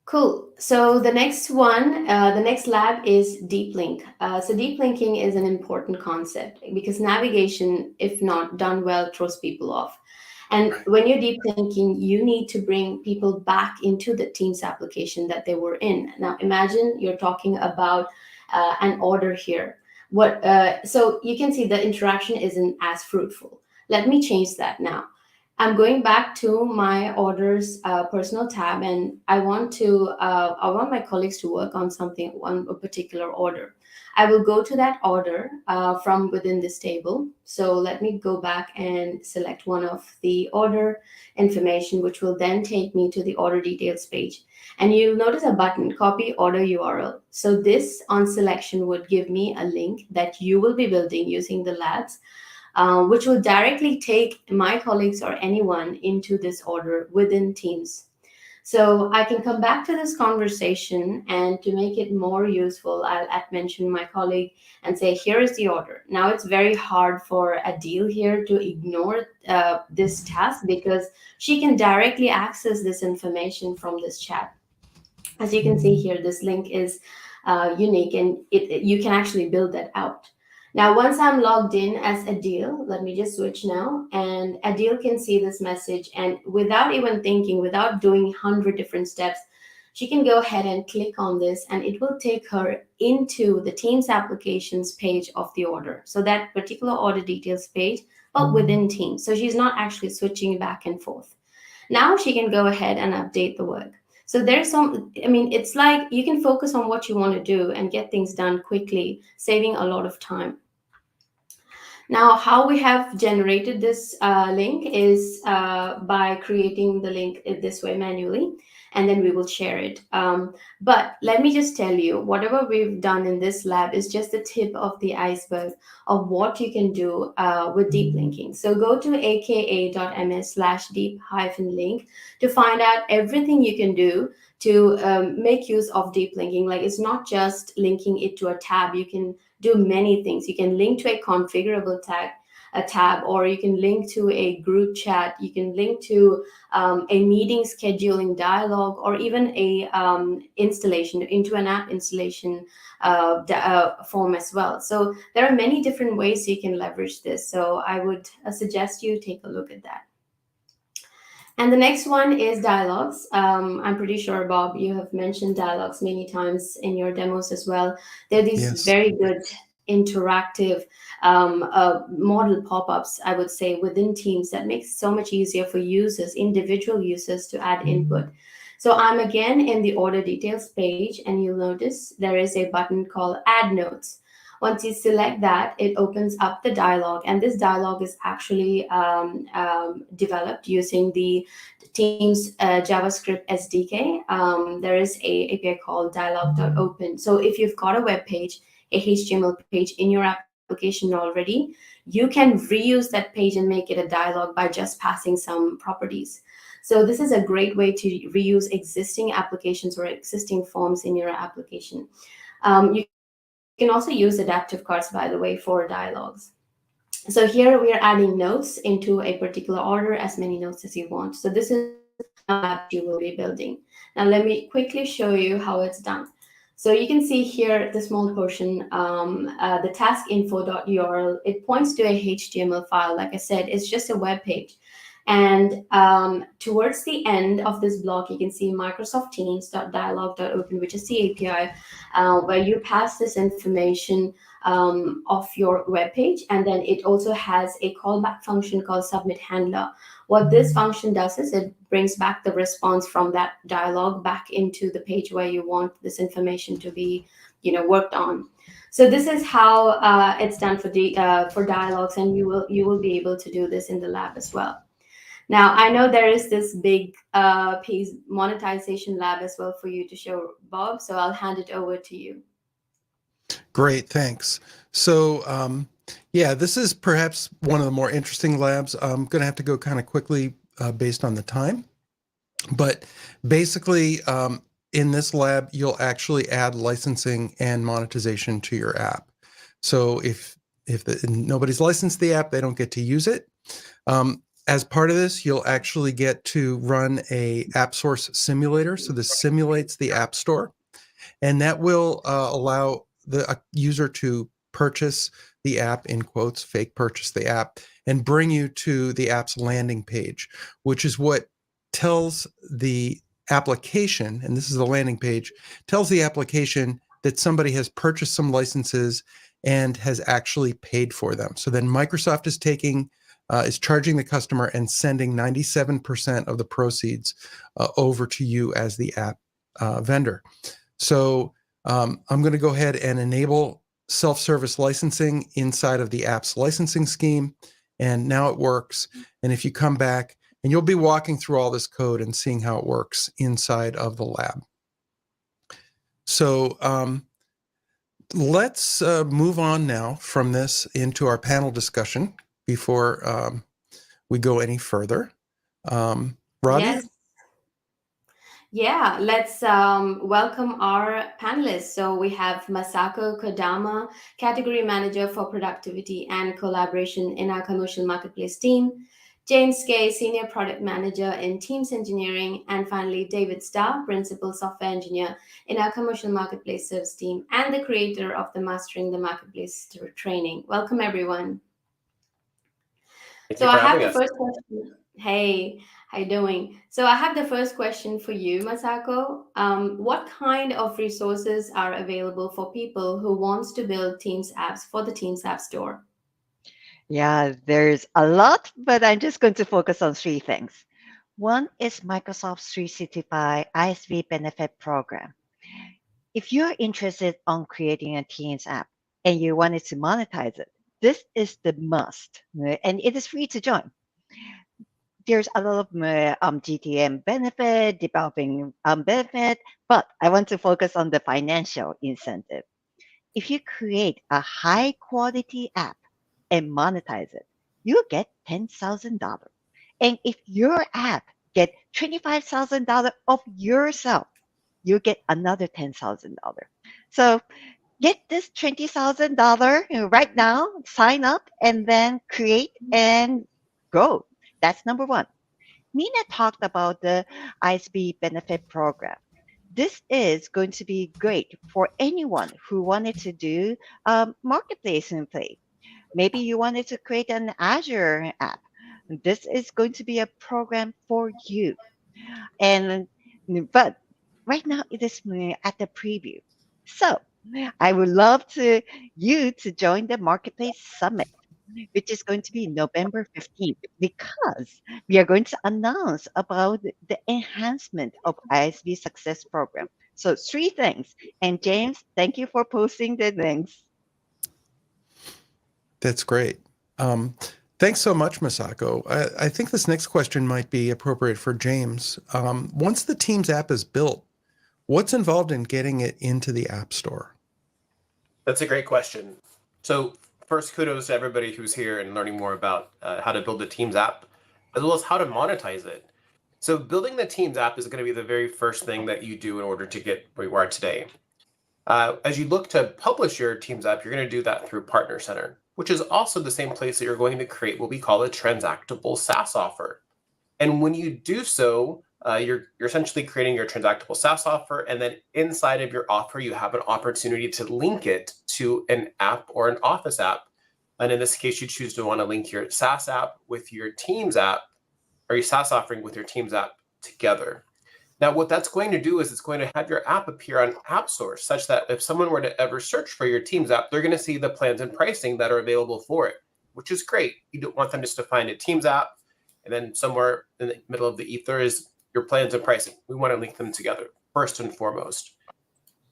B: Cool. So the next one, the next lab is deep link. So deep linking is an important concept because navigation, if not done well, throws people off. And
A: Right.
B: when you're deep thinking, you need to bring people back into the Teams application that they were in. Now, imagine you're talking about an order here. So you can see the interaction isn't as fruitful. Let me change that now. I'm going back to my orders personal tab, and I want my colleagues to work on something on a particular order. I will go to that order from within this table. So let me go back and select one of the order information, which will then take me to the order details page. And you'll notice a button, copy order URL. So this on selection would give me a link that you will be building using the labs, which will directly take my colleagues or anyone into this order within Teams. So I can come back to this conversation, and to make it more useful, I'll mention my colleague and say, here is the order. Now it's very hard for Adil here to ignore this task, because she can directly access this information from this chat. As you can see here, this link is unique, and you can actually build that out. Now, once I'm logged in as Adil, let me just switch now, and Adil can see this message, and without even thinking, without doing 100 different steps, she can go ahead and click on this, and it will take her into the Teams applications page of the order. So that particular order details page, but within Teams. So she's not actually switching back and forth. Now she can go ahead and update the work. So there's it's like you can focus on what you want to do and get things done quickly, saving a lot of time. Now, how we have generated this link is by creating the link this way manually, and then we will share it. But let me just tell you, whatever we've done in this lab is just the tip of the iceberg of what you can do with deep linking. So go to aka.ms/deep-link to find out everything you can do to make use of deep linking. Like, it's not just linking it to a tab. You can do many things. You can link to a configurable tab, or you can link to a group chat. You can link to a meeting scheduling dialogue, or even a installation into an app installation form as well. So there are many different ways you can leverage this. So I would suggest you take a look at that. And the next one is Dialogs. I'm pretty sure, Bob, you have mentioned Dialogs many times in your demos as well. They're these
A: Yes.
B: very good interactive model pop-ups, I would say, within Teams that makes it so much easier for users, individual users, to add input. So I'm again in the order details page, and you'll notice there is a button called Add Notes. Once you select that, it opens up the dialogue, and this dialogue is actually developed using the Teams JavaScript SDK. There is a API called dialog.open. So if you've got a web page, a HTML page in your application already, you can reuse that page and make it a dialogue by just passing some properties. So this is a great way to reuse existing applications or existing forms in your application. You can also use adaptive cards, by the way, for dialogues. So here we are adding notes into a particular order, as many notes as you want. So this is what you will be building. Now let me quickly show you how it's done. So you can see here the small portion, the taskinfo.url. It points to a HTML file. Like I said, it's just a web page. And towards the end of this block, you can see Microsoft Teams.dialog.open, which is the API where you pass this information of your web page. And then it also has a callback function called submit handler. What this function does is it brings back the response from that dialogue back into the page where you want this information to be, worked on. So this is how it's done for dialogues, and you will be able to do this in the lab as well. Now, I know there is this big piece monetization lab as well for you to show, Bob. So I'll hand it over to you.
A: Great, thanks. So, yeah, this is perhaps one of the more interesting labs. I'm going to have to go kind of quickly based on the time. But basically, in this lab, you'll actually add licensing and monetization to your app. So if nobody's licensed the app, they don't get to use it. As part of this, you'll actually get to run a app source simulator. So this simulates the app store, and that will allow the user to purchase the app, in quotes, fake purchase the app, and bring you to the app's landing page, which is what tells the application, and this is the landing page, tells the application that somebody has purchased some licenses and has actually paid for them. So then Microsoft is charging the customer and sending 97% of the proceeds over to you as the app vendor. So I'm going to go ahead and enable self-service licensing inside of the app's licensing scheme. And now it works. And if you come back, and you'll be walking through all this code and seeing how it works inside of the lab. So let's move on now from this into our panel discussion before we go any further. Robbie?
B: Yes. Yeah, let's welcome our panelists. So we have Masako Kodama, Category Manager for Productivity and Collaboration in our Commercial Marketplace team, James Kay, Senior Product Manager in Teams Engineering, and finally David Starr, Principal Software Engineer in our Commercial Marketplace Service team, and the creator of the Mastering the Marketplace training. Welcome, everyone.
D: Thank
B: So
D: you
B: I
D: for
B: have
D: having
B: the
D: us.
B: first question. Hey, how you doing? So I have the first question for you, Masako. What kind of resources are available for people who wants to build Teams apps for the Teams App Store?
E: Yeah, there's a lot, but I'm just going to focus on three things. One is Microsoft's 365 ISV benefit program. If you're interested on creating a Teams app and you wanted to monetize it, this is the must, right? And it is free to join. There's a lot of GTM benefit, developing benefit, but I want to focus on the financial incentive. If you create a high quality app and monetize it, you get $10,000. And if your app get $25,000 of yourself, you get another $10,000. So get this $20,000 right now, sign up, and then create and go. That's number one. Nina talked about the ISB benefit program. This is going to be great for anyone who wanted to do marketplace and play. Maybe you wanted to create an Azure app. This is going to be a program for you. And but right now it is at the preview. So I would love you to join the Marketplace Summit, which is going to be November 15th, because we are going to announce about the enhancement of ISV Success Program. So three things. And James, thank you for posting the links.
A: That's great. Thanks so much, Masako. I think this next question might be appropriate for James. Once the Teams app is built, what's involved in getting it into the App Store?
D: That's a great question. So first, kudos to everybody who's here and learning more about how to build the Teams app, as well as how to monetize it. So building the Teams app is going to be the very first thing that you do in order to get where you are today. As you look to publish your Teams app, you're going to do that through Partner Center, which is also the same place that you're going to create what we call a transactable SaaS offer. And when you do so, you're essentially creating your transactable SaaS offer, and then inside of your offer, you have an opportunity to link it to an app or an Office app. And in this case, you choose to want to link your SaaS app with your Teams app, or your SaaS offering with your Teams app together. Now, what that's going to do is it's going to have your app appear on App Store, such that if someone were to ever search for your Teams app, they're going to see the plans and pricing that are available for it, which is great. You don't want them just to find a Teams app, and then somewhere in the middle of the ether is your plans and pricing. We want to link them together first and foremost.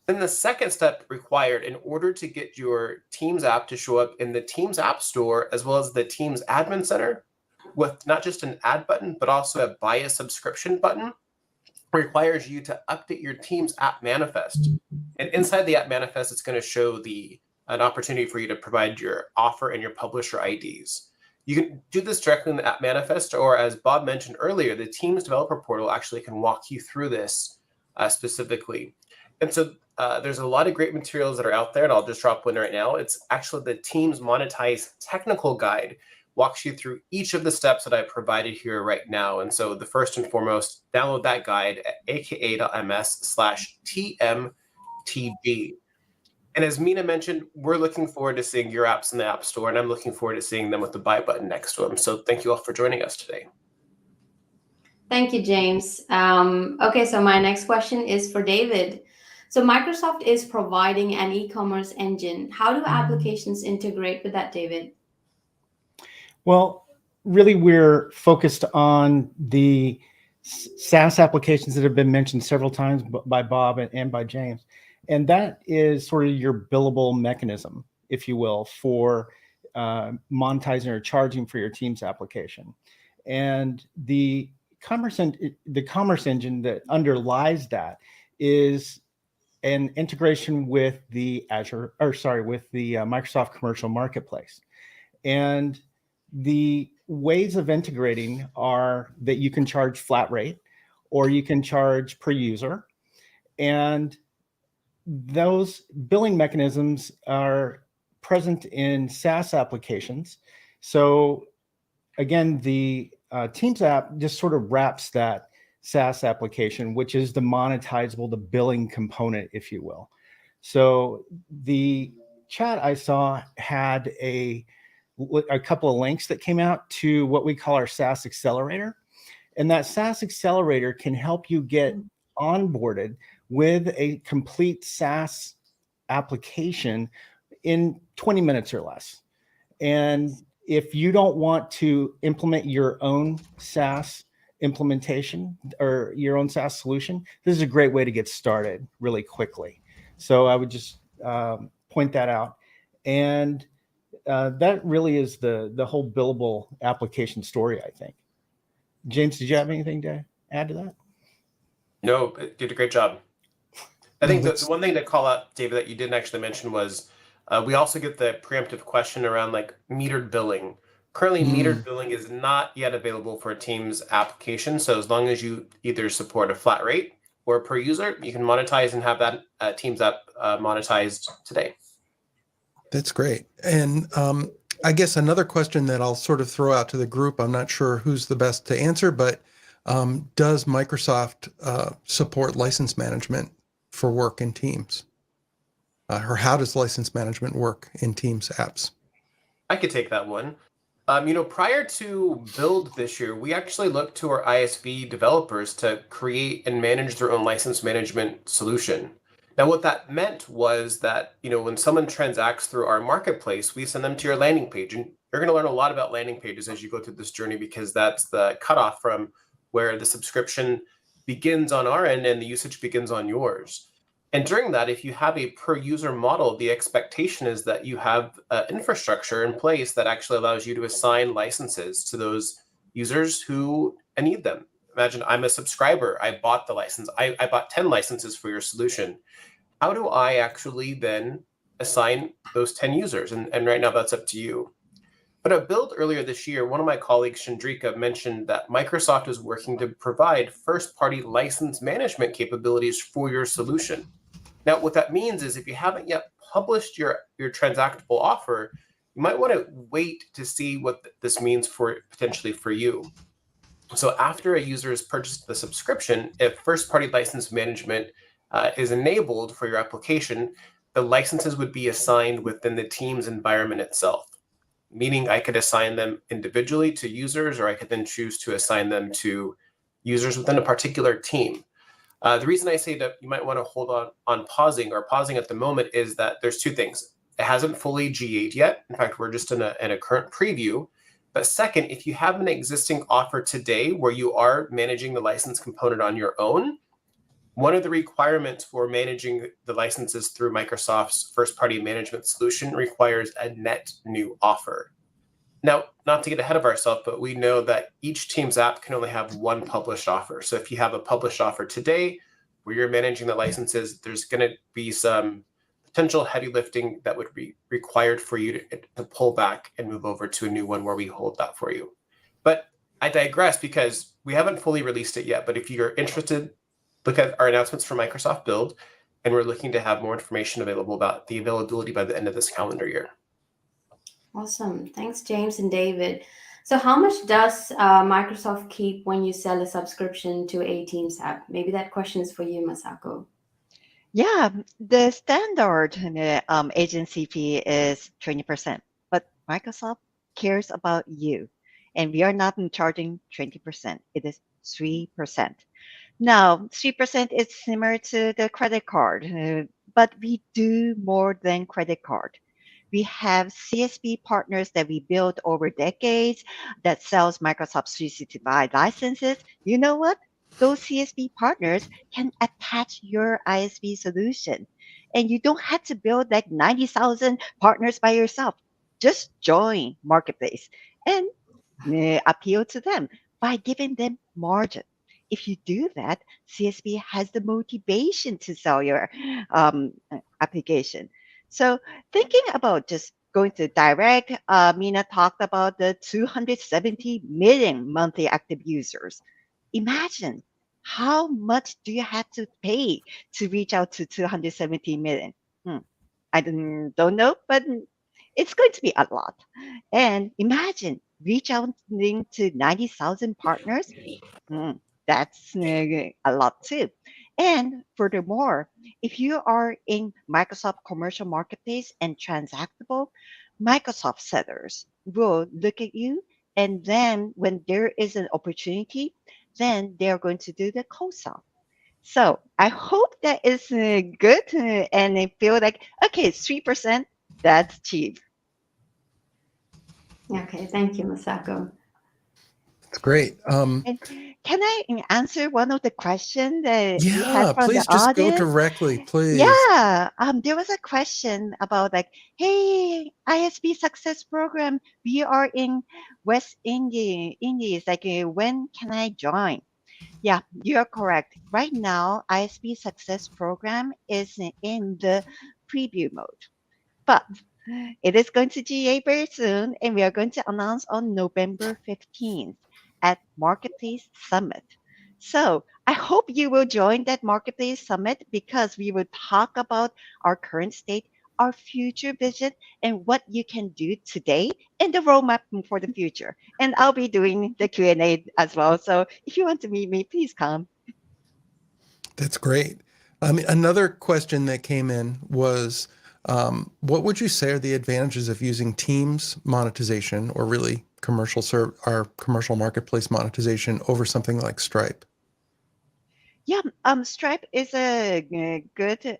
D: Then the second step required in order to get your Teams app to show up in the Teams App Store, as well as the Teams Admin Center, with not just an add button, but also a buy a subscription button, requires you to update your Teams app manifest. And inside the app manifest, it's going to show an opportunity for you to provide your offer and your publisher IDs. You can do this directly in the app manifest, or as Bob mentioned earlier, the Teams developer portal actually can walk you through this specifically. And so there's a lot of great materials that are out there, and I'll just drop one right now. It's actually the Teams Monetize Technical Guide, walks you through each of the steps that I provided here right now. And so the first and foremost, download that guide at aka.ms/TMTG. And as Mina mentioned, we're looking forward to seeing your apps in the App Store, and I'm looking forward to seeing them with the buy button next to them. So thank you all for joining us today.
B: Thank you, James. Okay, so my next question is for David. So Microsoft is providing an e-commerce engine. How do applications integrate with that, David?
F: Well, really, we're focused on the SaaS applications that have been mentioned several times by Bob and by James. And that is sort of your billable mechanism, if you will, for monetizing or charging for your Teams application. And the commerce engine that underlies that is an integration with the Microsoft Commercial Marketplace. And the ways of integrating are that you can charge flat rate or you can charge per user. And those billing mechanisms are present in SaaS applications. So again, the Teams app just sort of wraps that SaaS application, which is the monetizable, the billing component, if you will. So the chat I saw had a couple of links that came out to what we call our SaaS Accelerator. And that SaaS Accelerator can help you get onboarded with a complete SaaS application in 20 minutes or less. And if you don't want to implement your own SaaS implementation or your own SaaS solution, this is a great way to get started really quickly. So I would just point that out. And that really is the whole billable application story, I think. James, did you have anything to add to that?
D: No, it did a great job. I
A: No,
D: think the
A: that's-
D: one thing to call out, David, that you didn't actually mention was we also get the preemptive question around like metered billing. Currently, metered billing is not yet available for Teams application. So as long as you either support a flat rate or per user, you can monetize and have that Teams app monetized today.
A: That's great. And I guess another question that I'll sort of throw out to the group, I'm not sure who's the best to answer, but does Microsoft support license management for work in Teams? Or how does license management work in Teams apps?
D: I could take that one. Prior to Build this year, we actually looked to our ISV developers to create and manage their own license management solution. Now, what that meant was that, when someone transacts through our marketplace, we send them to your landing page. And you're going to learn a lot about landing pages as you go through this journey, because that's the cutoff from where the subscription begins on our end and the usage begins on yours. And during that, if you have a per user model, the expectation is that you have infrastructure in place that actually allows you to assign licenses to those users who need them. Imagine I'm a subscriber. I bought the license. I bought 10 licenses for your solution. How do I actually then assign those 10 users? And right now that's up to you. But at Build earlier this year, one of my colleagues, Chandrika, mentioned that Microsoft is working to provide first-party license management capabilities for your solution. Now, what that means is if you haven't yet published your transactable offer, you might want to wait to see what this means potentially for you. So after a user has purchased the subscription, if first-party license management is enabled for your application, the licenses would be assigned within the Teams environment itself. Meaning I could assign them individually to users, or I could then choose to assign them to users within a particular team. The reason I say that you might want to hold on pausing at the moment is that there's two things. It hasn't fully GA'd yet. In fact, we're just in a current preview. But second, if you have an existing offer today where you are managing the license component on your own, one of the requirements for managing the licenses through Microsoft's first-party management solution requires a net new offer. Now, not to get ahead of ourselves, but we know that each Teams app can only have one published offer. So if you have a published offer today where you're managing the licenses, there's going to be some potential heavy lifting that would be required for you to pull back and move over to a new one where we hold that for you. But I digress because we haven't fully released it yet. But if you're interested, look at our announcements for Microsoft Build, and we're looking to have more information available about the availability by the end of this calendar year.
B: Awesome. Thanks, James and David. So how much does Microsoft keep when you sell a subscription to a Teams app? Maybe that question is for you, Masako.
E: Yeah, the standard agency fee is 20%, but Microsoft cares about you. And we are not charging 20%, it is 3%. Now, 3% is similar to the credit card, but we do more than credit card. We have CSP partners that we built over decades that sells Microsoft 365 licenses. You know what? Those CSP partners can attach your ISV solution. And you don't have to build like 90,000 partners by yourself. Just join Marketplace and appeal to them by giving them margin. If you do that, CSP has the motivation to sell your application. So thinking about just going to direct, Mina talked about the 270 million monthly active users. Imagine how much do you have to pay to reach out to 270 million? Hmm. I don't know, but it's going to be a lot. And imagine reach out to 90,000 partners. Mm, that's a lot too. And furthermore, if you are in Microsoft Commercial Marketplace and transactable, Microsoft sellers will look at you. And then when there is an opportunity, then they're going to do the co-sell. So I hope that is good and I feel like, okay, 3%, that's cheap.
B: Okay, thank you, Masako.
A: It's great.
E: And can I answer one of the questions that we had
A: Yeah,
E: from the
A: please just go
E: audience?
A: directly, please.
E: Yeah, there was a question about like, hey, ISP success program, we are in West Indies. Like, when can I join? Yeah, you're correct. Right now, ISP success program is in the preview mode, but it is going to GA very soon, and we are going to announce on November 15th at Marketplace Summit. So I hope you will join that Marketplace Summit because we will talk about our current state, our future vision, and what you can do today and the roadmap for the future. And I'll be doing the Q&A as well. So if you want to meet me, please come.
A: That's great. Another question that came in was, what would you say are the advantages of using Teams monetization, or really our commercial marketplace monetization, over something like Stripe?
E: Yeah, Stripe is a good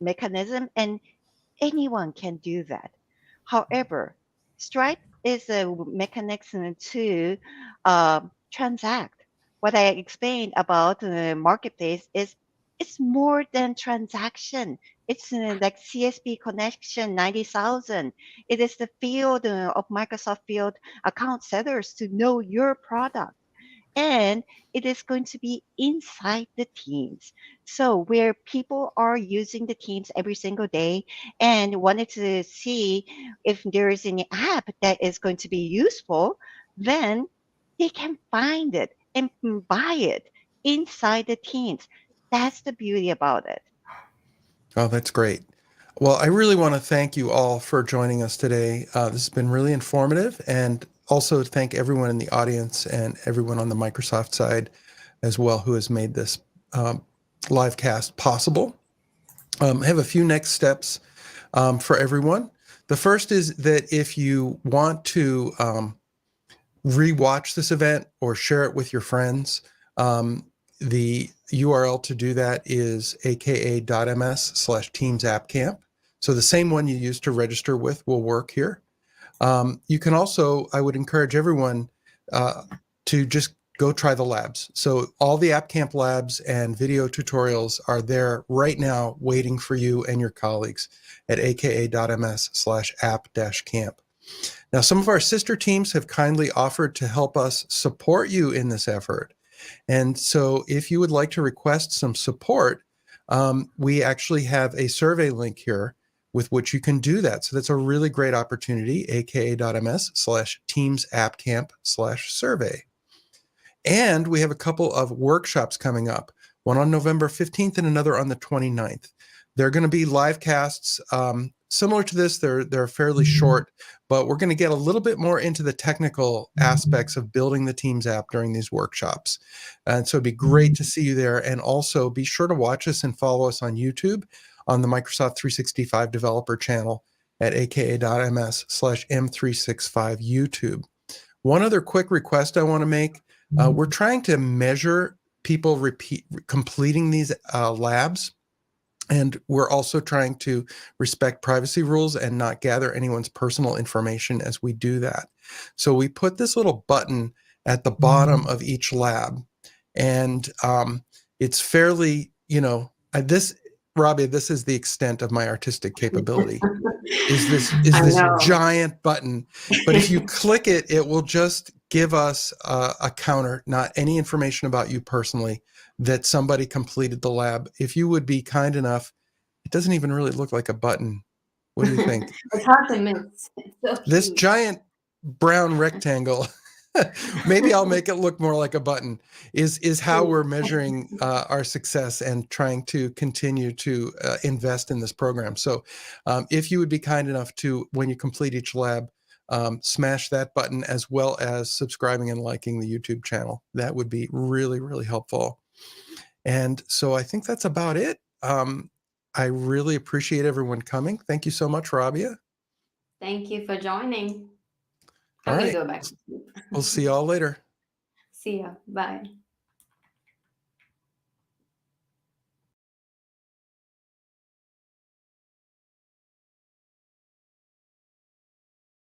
E: mechanism, and anyone can do that. However, Stripe is a mechanism to transact. What I explained about the marketplace is it's more than transaction. It's like CSP connection 90,000. It is the field of Microsoft Field account sellers to know your product, and it is going to be inside the teams. So where people are using the teams every single day and wanted to see if there is any app that is going to be useful, then they can find it and buy it inside the teams. That's the beauty about it.
A: Oh, that's great. Well, I really want to thank you all for joining us today. This has been really informative, and also thank everyone in the audience and everyone on the Microsoft side as well who has made this live cast possible. I have a few next steps for everyone. The first is that if you want to rewatch this event or share it with your friends, the URL to do that is aka.ms/teamsappcamp. So the same one you used to register with will work here. You can also, I would encourage everyone to just go try the labs. So all the App Camp labs and video tutorials are there right now waiting for you and your colleagues at aka.ms/app-camp. Now, some of our sister teams have kindly offered to help us support you in this effort. And so if you would like to request some support, we actually have a survey link here with which you can do that. So that's a really great opportunity, aka.ms/teamsappcamp/survey. And we have a couple of workshops coming up, one on November 15th and another on the 29th. They're going to be live casts similar to this. They're fairly short, but we're going to get a little bit more into the technical aspects of building the Teams app during these workshops. And so it'd be great to see you there. And also be sure to watch us and follow us on YouTube on the Microsoft 365 developer channel at aka.ms/m365 YouTube. One other quick request I want to make. We're trying to measure people completing these labs. And we're also trying to respect privacy rules and not gather anyone's personal information as we do that. So we put this little button at the bottom of each lab. And it's fairly, Robbie, this is the extent of my artistic capability. Is this giant button. But if you click it, it will just give us a counter, not any information about you personally, that somebody completed the lab. If you would be kind enough, it doesn't even really look like a button. What do you think?
B: It's hard to miss. It's so
A: This
B: cute.
A: giant brown rectangle, maybe I'll make it look more like a button, is how we're measuring our success and trying to continue to invest in this program. So if you would be kind enough to, when you complete each lab, smash that button as well as subscribing and liking the YouTube channel. That would be really, really helpful. And so I think that's about it. I really appreciate everyone coming. Thank you so much, Rabia.
B: Thank you for joining.
A: All
B: I'm
A: right.
B: gonna go back to sleep.
A: We'll see y'all later.
B: See ya. Bye.